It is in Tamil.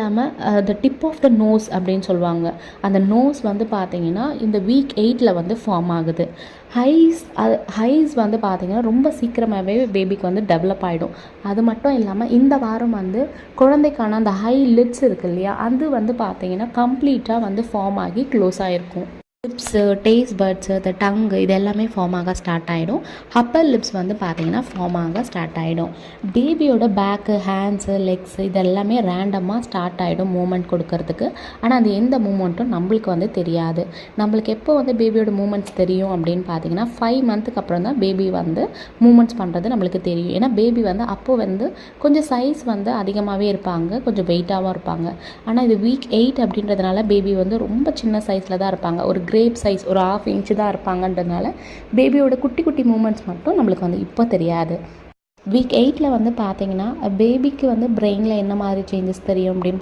இல்லாமல் த டிப் ஆஃப் த நோஸ் அப்படின்னு சொல்லுவாங்க. அந்த நோஸ் வந்து பார்த்திங்கன்னா இந்த வீக் 8 வந்து ஃபார்ம் ஆகுது. ஹைஸ் வந்து பார்த்திங்கன்னா ரொம்ப சீக்கிரமாகவே பேபிக்கு வந்து டெவலப் ஆகிடும். அது மட்டும் இல்லாமல் இந்த வாரம் வந்து குழந்தைக்கான அந்த ஹை லிட்ஸ் இருக்குது இல்லையா, அது வந்து பார்த்திங்கன்னா கம்ப்ளீட்டாக வந்து ஃபார்ம் ஆகி க்ளோஸ் ஆகிருக்கும். லிப்ஸு, டேஸ்ட் பட்ஸு, த டங்கு இது எல்லாமே ஃபார்ம் ஆக ஸ்டார்ட் ஆகிடும். அப்பர் லிப்ஸ் வந்து பார்த்திங்கன்னா ஃபார்ம் ஆக ஸ்டார்ட் ஆகிடும். பேபியோட பேக்கு, ஹேண்ட்ஸு, லெக்ஸு இது எல்லாமே ரேண்டமாக ஸ்டார்ட் ஆகிடும் மூமெண்ட் கொடுக்கறதுக்கு. ஆனால் அது எந்த மூமெண்ட்டும் நம்மளுக்கு வந்து தெரியாது. நம்மளுக்கு எப்போ வந்து பேபியோட மூமெண்ட்ஸ் தெரியும் அப்படின்னு பார்த்திங்கன்னா 5 மந்த்துக்கு அப்புறம் தான் பேபி வந்து மூமெண்ட்ஸ் பண்ணுறது நம்மளுக்கு தெரியும். ஏன்னா பேபி வந்து அப்போது வந்து கொஞ்சம் சைஸ் வந்து அதிகமாகவே இருப்பாங்க, கொஞ்சம் வெயிட்டாகவும் இருப்பாங்க. ஆனால் இது வீக் 8 அப்படின்றதுனால பேபி வந்து ரொம்ப சின்ன சைஸில் தான் இருப்பாங்க. ஒரு கிரேப் சைஸ் ஒரு 1/2 இன்ச்சு தான் இருப்பாங்கன்றதுனால பேபியோட குட்டி குட்டி மூமெண்ட்ஸ் மட்டும் நம்மளுக்கு வந்து இப்போ தெரியாது. வீக் 8 வந்து பார்த்திங்கன்னா பேபிக்கு வந்து பிரெயினில் என்ன மாதிரி சேஞ்சஸ் தெரியும் அப்படின்னு